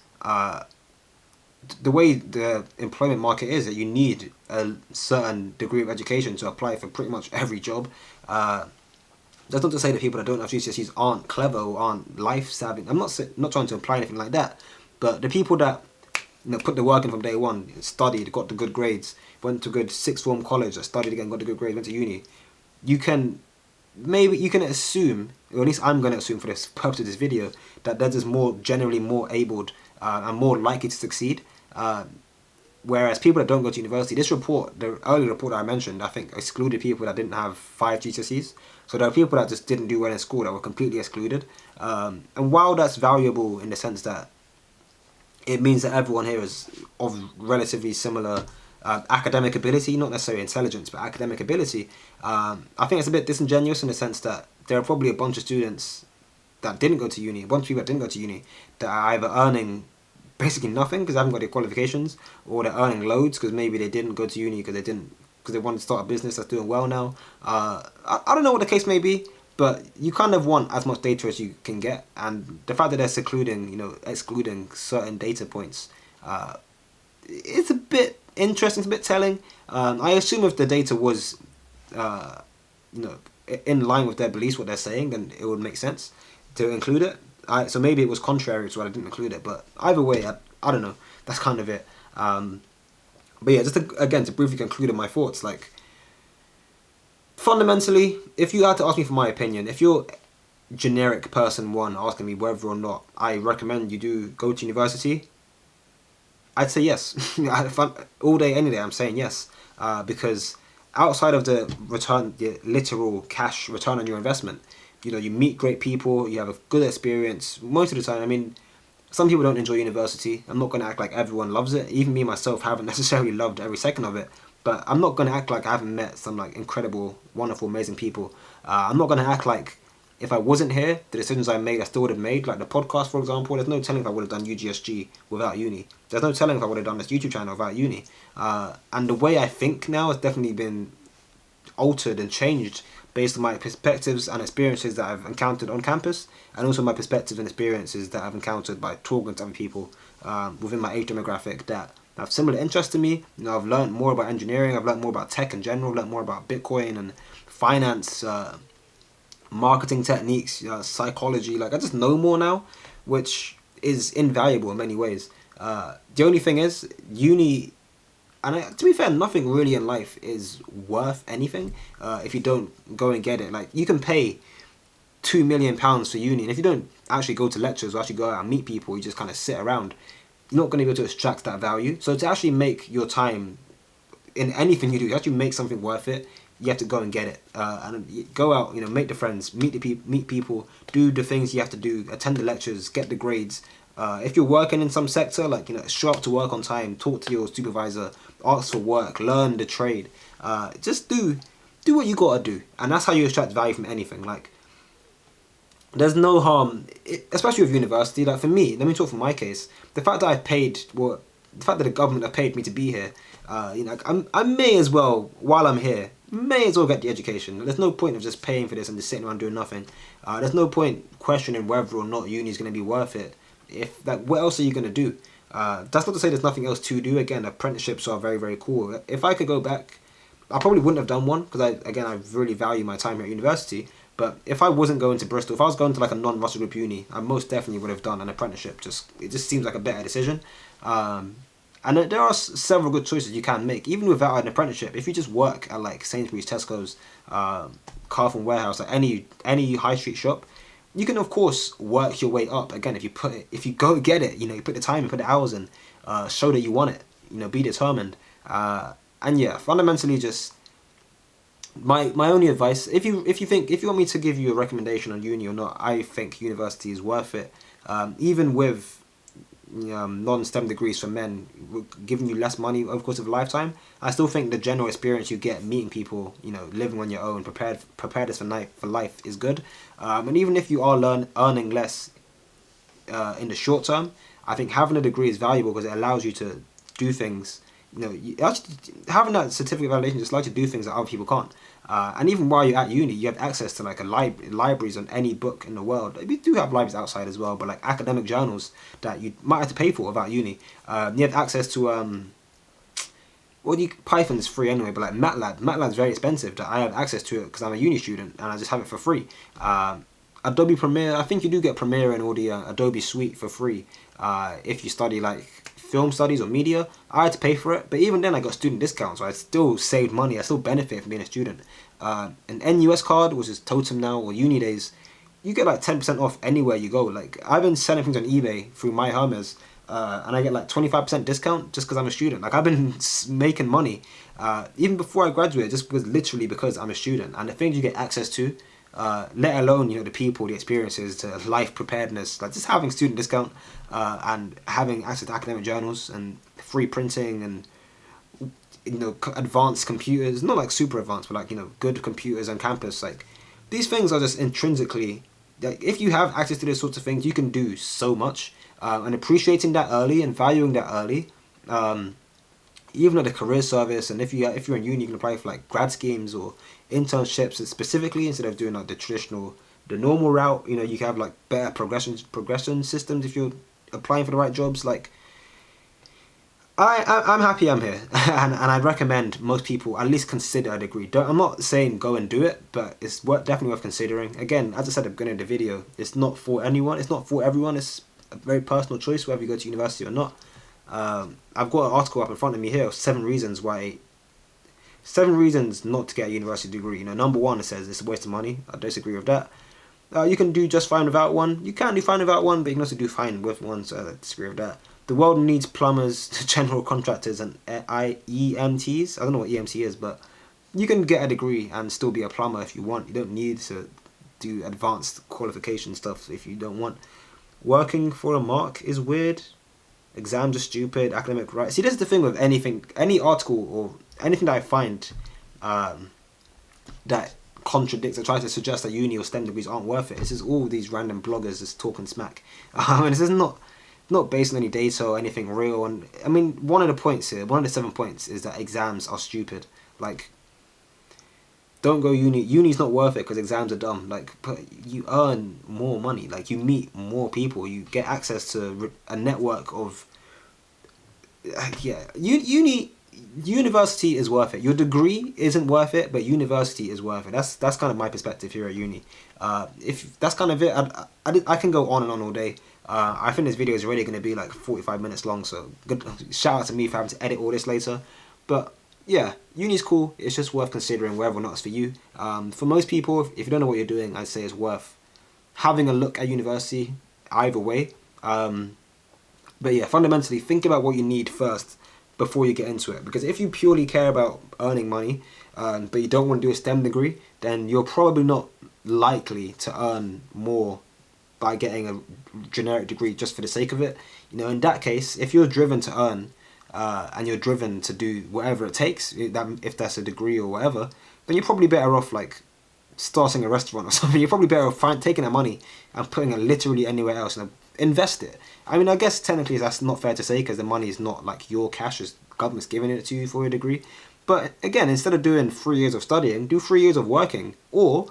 the way the employment market is, that you need a certain degree of education to apply for pretty much every job. That's not to say that people that don't have GCSEs aren't clever or aren't life savvy. I'm not trying to imply anything like that, but the people that, you know, put the work in from day one, studied, got the good grades, went to good sixth form college, studied again, got the good grades, went to uni, you can assume, or at least I'm going to assume for this purpose of this video, that they're just generally more abled and more likely to succeed. Whereas people that don't go to university, the earlier report that I mentioned, I think excluded people that didn't have 5 GCSEs. So there are people that just didn't do well in school that were completely excluded. And while that's valuable in the sense that it means that everyone here is of relatively similar academic ability, not necessarily intelligence, but academic ability, I think it's a bit disingenuous in the sense that there are probably a bunch of students that didn't go to uni, a bunch of people that didn't go to uni, that are either earning basically nothing because they haven't got their qualifications, or they're earning loads because maybe they didn't go to uni because they wanted to start a business that's doing well now. I don't know what the case may be, but you kind of want as much data as you can get, and the fact that they're excluding certain data points, it's a bit interesting, it's a bit telling. I assume if the data was, in line with their beliefs, what they're saying, then it would make sense to include it. So maybe it was contrary to why I didn't include it, but either way, I don't know. That's kind of it. But yeah, just to briefly conclude on my thoughts, like, fundamentally, if you had to ask me for my opinion, if you're generic person one asking me whether or not I recommend you do go to university, I'd say yes. All day, any day, I'm saying yes. Because outside of the literal cash return on your investment, you know, you meet great people, you have a good experience most of the time. I mean, some people don't enjoy university. I'm not going to act like everyone loves it. Even me myself haven't necessarily loved every second of it. But I'm not going to act like I haven't met some like incredible, wonderful, amazing people. I'm not going to act like if I wasn't here, the decisions I made I still would have made. Like the podcast, for example, there's no telling if I would have done UGSG without uni. There's no telling if I would have done this YouTube channel without uni. And the way I think now has definitely been altered and changed based on my perspectives and experiences that I've encountered on campus, and also my perspectives and experiences that I've encountered by talking to other people within my age demographic that have similar interests to me. You know, I've learned more about engineering, I've learned more about tech in general, I've learned more about Bitcoin and finance, marketing techniques, psychology. Like I just know more now, which is invaluable in many ways. The only thing is, uni, and to be fair, nothing really in life is worth anything if you don't go and get it. Like you can pay £2 million for uni, and if you don't actually go to lectures or actually go out and meet people, you just kind of sit around, you're not going to be able to extract that value. So to actually make your time in anything you do, you actually make something worth it, you have to go and get it, and go out, you know, make the friends, meet people, do the things you have to do, attend the lectures, get the grades. If you're working in some sector, like, you know, show up to work on time, talk to your supervisor, ask for work, learn the trade. Just do what you gotta do, and that's how you extract value from anything. Like, there's no harm, especially with university. Like for me, let me talk for my case. The fact that the fact that the government have paid me to be here, you know, I may as well, while I'm here, may as well get the education. There's no point of just paying for this and just sitting around doing nothing. There's no point questioning whether or not uni is going to be worth it. If like, what else are you going to do? That's not to say there's nothing else to do. Again, apprenticeships are very, very cool. If I could go back, I probably wouldn't have done one because I really value my time here at university. But if I wasn't going to Bristol, if I was going to like a non-Russell Group uni, I most definitely would have done an apprenticeship. It just seems like a better decision. And there are several good choices you can make, even without an apprenticeship. If you just work at like Sainsbury's, Tesco's, Carphone Warehouse, like any high street shop, you can of course work your way up. Again, if you go get it, you know, you put the time and put the hours in, show that you want it, you know, be determined. And yeah, fundamentally, just my only advice, if you want me to give you a recommendation on uni or not, I think university is worth it. Even with non-STEM degrees for men giving you less money over the course of a lifetime, I still think the general experience you get meeting people, you know, living on your own, preparedness for life is good. And even if you are earning less in the short term, I think having a degree is valuable because it allows you to do things. You know, having that certificate validation just allows you to do things that other people can't. And even while you're at uni, you have access to like libraries on any book in the world. We do have libraries outside as well, but like academic journals that you might have to pay for without uni. You have access to Python's free anyway, but like MATLAB's very expensive. That I have access to it because I'm a uni student and I just have it for free. Adobe Premiere, I think you do get Premiere and all the Adobe Suite for free if you study like film studies or media. I had to pay for it, but even then I got student discounts, so I still saved money. I still benefit from being a student. An NUS card, which is Totem now, or Uni Days, you get like 10% off anywhere you go. Like I've been selling things on eBay through My Hermes, and I get like 25% discount just because I'm a student. Like I've been making money even before I graduated, just literally because I'm a student. And the things you get access to, let alone, you know, the people, the experiences, to life preparedness, like just having student discount and having access to academic journals and free printing and, you know, advanced computers, not like super advanced, but like, you know, good computers on campus. Like these things are just intrinsically, like if you have access to these sorts of things, you can do so much. And appreciating that early and valuing that early, even at the career service, and if you're in uni, you can apply for like grad schemes or internships specifically instead of doing like the normal route. You know, you can have like better progression systems if you're applying for the right jobs. Like I'm happy I'm here, and I recommend most people at least consider a degree. I'm not saying go and do it, but it's definitely worth considering. Again, as I said at the beginning of the video, it's not for anyone. It's not for everyone. It's a very personal choice whether you go to university or not. I've got an article up in front of me here of 7 reasons not to get a university degree. You know, number 1, it says it's a waste of money. I disagree with that. You can do just fine without one. You can do fine without one, but you can also do fine with one, so I disagree with that. The world needs plumbers, general contractors, and EMTs. I don't know what EMT is, but you can get a degree and still be a plumber if you want. You don't need to do advanced qualification stuff if you don't want. Working for a mark is weird. Exams are stupid. Academic right. See, this is the thing with anything, any article or anything that I find that contradicts or tries to suggest that uni or STEM degrees aren't worth it. This is all these random bloggers just talking smack. And this is not based on any data or anything real. And I mean, one of the points here, one of the 7 points, is that exams are stupid. Like, don't go uni. Uni's not worth it because exams are dumb. Like, but you earn more money. Like, you meet more people. You get access to a network of. University is worth it. Your degree isn't worth it, but university is worth it. That's kind of my perspective here at uni. If that's kind of it, I can go on and on all day. I think this video is already going to be like 45 minutes long, so good shout out to me for having to edit all this later. But yeah, uni's cool. It's just worth considering whether or not it's for you. For most people, if you don't know what you're doing, I'd say it's worth having a look at university either way. But yeah, fundamentally, think about what you need first before you get into it. Because if you purely care about earning money, but you don't want to do a STEM degree, then you're probably not likely to earn more by getting a generic degree just for the sake of it. You know, in that case, if you're driven to earn, and you're driven to do whatever it takes, if that's a degree or whatever, then you're probably better off like starting a restaurant or something. You're probably better off taking that money and putting it literally anywhere else and invest it. I mean, I guess technically that's not fair to say because the money is not like your cash, as government's giving it to you for your degree. But again, instead of doing 3 years of studying, do 3 years of working. Or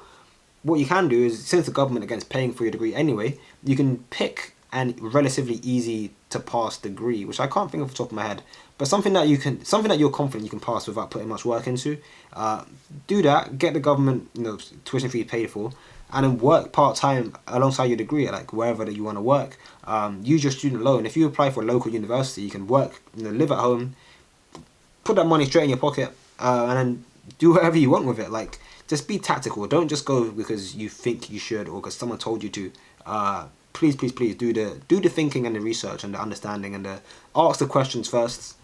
what you can do is, since the government again is paying for your degree anyway, you can pick a relatively easy to pass degree, which I can't think of off the top of my head, but something that you're confident you can pass without putting much work into. Do that, get the government tuition fee paid for, and then work part-time alongside your degree at like wherever that you want to work. Use your student loan. If you apply for a local university, you can work, live at home, put that money straight in your pocket, and then do whatever you want with it. Like, just be tactical. Don't just go because you think you should or because someone told you to. Please do the thinking and the research and the understanding and ask the questions first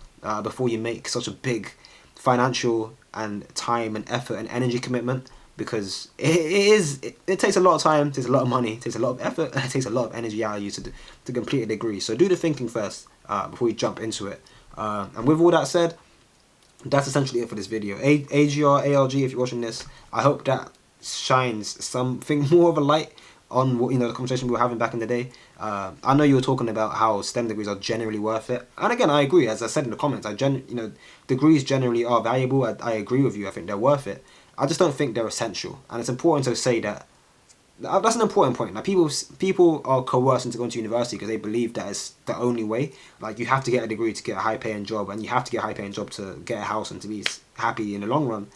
before you make such a big financial and time and effort and energy commitment, because it takes a lot of time, it takes a lot of money, it takes a lot of effort, and it takes a lot of energy out of you to complete a degree. So do the thinking first before you jump into it. And with all that said, that's essentially it for this video. AGR, ALG, if you're watching this, I hope that shines something more of a light on what the conversation we were having back in the day. I know you were talking about how STEM degrees are generally worth it, and again, I agree. As I said in the comments, degrees generally are valuable. I agree with you. I think they're worth it. I just don't think they're essential, and it's important to say that. That's an important point. Now, people are coerced into going to university because they believe that it's the only way. Like, you have to get a degree to get a high-paying job, and you have to get a high-paying job to get a house and to be happy in the long run.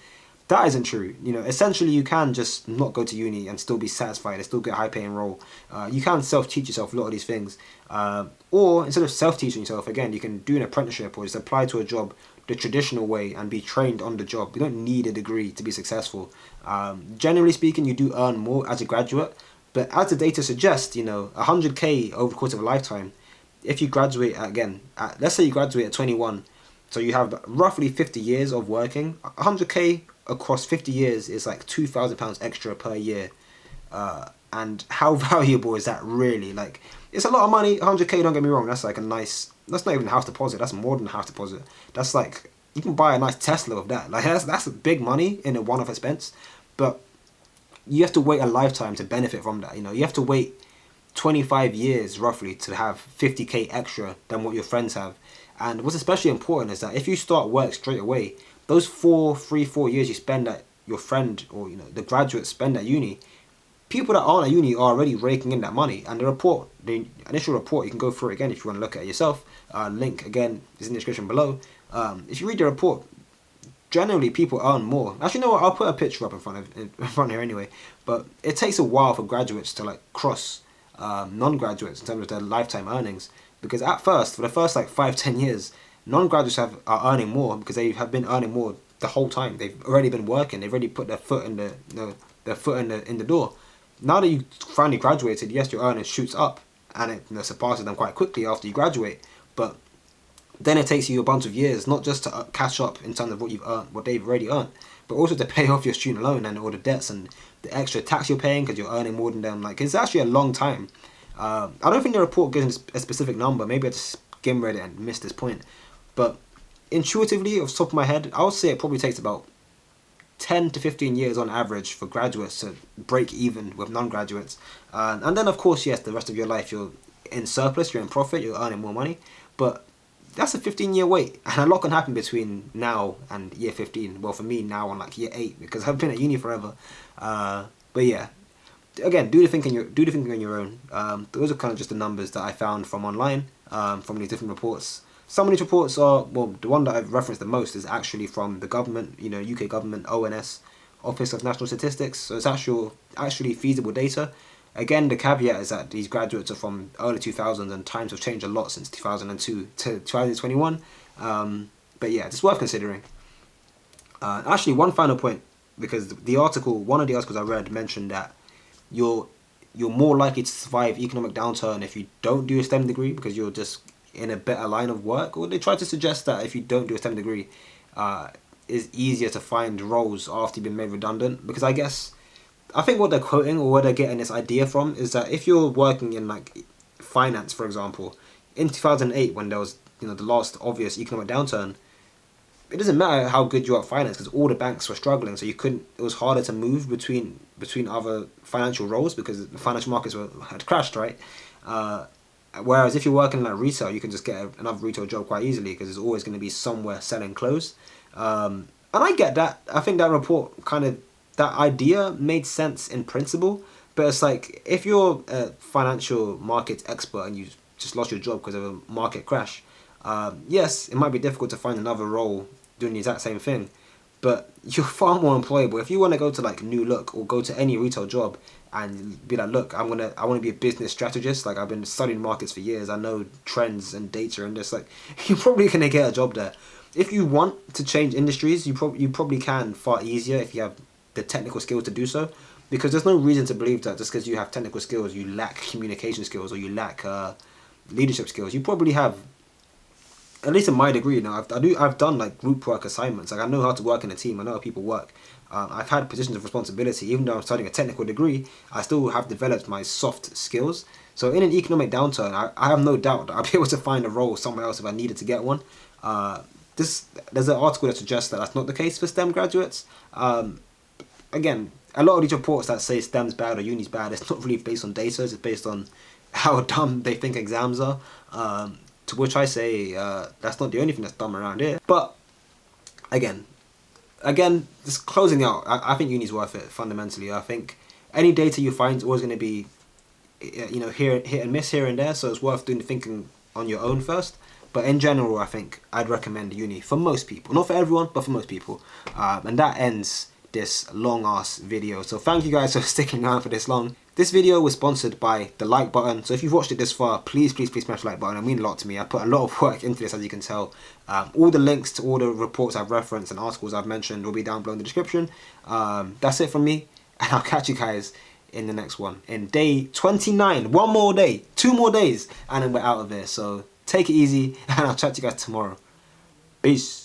That isn't true. Essentially, you can just not go to uni and still be satisfied and still get a high-paying role. You can self-teach yourself a lot of these things. Or instead of self-teaching yourself, again, you can do an apprenticeship or just apply to a job the traditional way and be trained on the job. You don't need a degree to be successful. Generally speaking, you do earn more as a graduate, but as the data suggests, 100k over the course of a lifetime, if you graduate let's say you graduate at 21, so you have roughly 50 years of working, 100k across 50 years is like £2,000 extra per year. And how valuable is that really? Like, it's a lot of money. 100k, don't get me wrong, that's like that's not even a house deposit, that's more than a house deposit. That's like, you can buy a nice Tesla with that. Like, that's big money in a one-off expense, but you have to wait a lifetime to benefit from that. You have to wait 25 years roughly to have 50k extra than what your friends have. And what's especially important is that if you start work straight away, those 4 years you spend at your friend or the graduates spend at uni, people that aren't at uni are already raking in that money. And the initial report, you can go through it again if you want to look at it yourself. Link again is in the description below. If you read the report, generally people earn more. Actually, you know what? I'll put a picture up in front here anyway. But it takes a while for graduates to like cross non-graduates in terms of their lifetime earnings, because at first, for the first like 5-10 years, non-graduates are earning more because they have been earning more the whole time. They've already been working. They've already put their foot in the door. Now that you finally graduated, yes, your earnings shoots up and it surpasses them quite quickly after you graduate. But then it takes you a bunch of years, not just to catch up in terms of what you've earned, what they've already earned, but also to pay off your student loan and all the debts and the extra tax you're paying because you're earning more than them. Like, it's actually a long time. I don't think the report gives a specific number. Maybe I just skim read it and missed this point. But intuitively, off the top of my head, I would say it probably takes about 10 to 15 years on average for graduates to break even with non-graduates. And then, of course, yes, the rest of your life you're in surplus, you're in profit, you're earning more money. But that's a 15-year wait. And a lot can happen between now and year 15. Well, for me, now on like year 8, because I've been at uni forever. But yeah, again, do the thinking on your own. Those are kind of just the numbers that I found from online, from these different reports. Some of these reports are, well, the one that I've referenced the most is actually from the government, UK government, ONS, Office of National Statistics. So it's actually feasible data. Again, the caveat is that these graduates are from early 2000s and times have changed a lot since 2002 to 2021. But yeah, it's worth considering. Actually, one final point, because one of the articles I read mentioned that you're more likely to survive economic downturn if you don't do a STEM degree because you're just in a better line of work. Or they try to suggest that if you don't do a STEM degree, it's easier to find roles after you've been made redundant. Because I think what they're quoting or where they're getting this idea from is that if you're working in like finance, for example, in 2008 when there was the last obvious economic downturn, it doesn't matter how good you are at finance because all the banks were struggling, so it was harder to move between other financial roles because the financial markets had crashed, right? Whereas if you're working in like retail, you can just get another retail job quite easily because there's always going to be somewhere selling clothes. And I get that. I think that report that idea made sense in principle, but it's like if you're a financial markets expert and you just lost your job because of a market crash, yes, it might be difficult to find another role doing the exact same thing, but you're far more employable. If you want to go to like New Look or go to any retail job and be like, look, I want to be a business strategist. Like I've been studying markets for years. I know trends and data and just like you're probably gonna get a job there. If you want to change industries, you probably can far easier if you have the technical skills to do so. Because there's no reason to believe that just because you have technical skills, you lack communication skills or you lack leadership skills. You probably have, at least in my degree now, I've done like group work assignments. Like I know how to work in a team. I know how people work. I've had positions of responsibility. Even though I'm studying a technical degree, I still have developed my soft skills. So in an economic downturn, I have no doubt that I'll be able to find a role somewhere else if I needed to get one. There's an article that suggests that that's not the case for STEM graduates. Again, a lot of these reports that say STEM's bad or uni's bad, it's not really based on data. It's based on how dumb they think exams are. To which I say that's not the only thing that's dumb around here. But again, just closing out, I think uni's worth it fundamentally. I think any data you find is always going to be, hit and miss here and there. So it's worth doing the thinking on your own first. But in general, I think I'd recommend uni for most people. Not for everyone, but for most people. And that ends this long ass video. So thank you guys for sticking around for this long. This video was sponsored by the like button. So if you've watched it this far, please smash the like button. It means a lot to me. I put a lot of work into this, as you can tell. All the links to all the reports I've referenced and articles I've mentioned will be down below in the description. That's it from me, and I'll catch you guys in the next one. In day 29, one more day, 2 more days, and then we're out of there. So take it easy, and I'll chat to you guys tomorrow. Peace.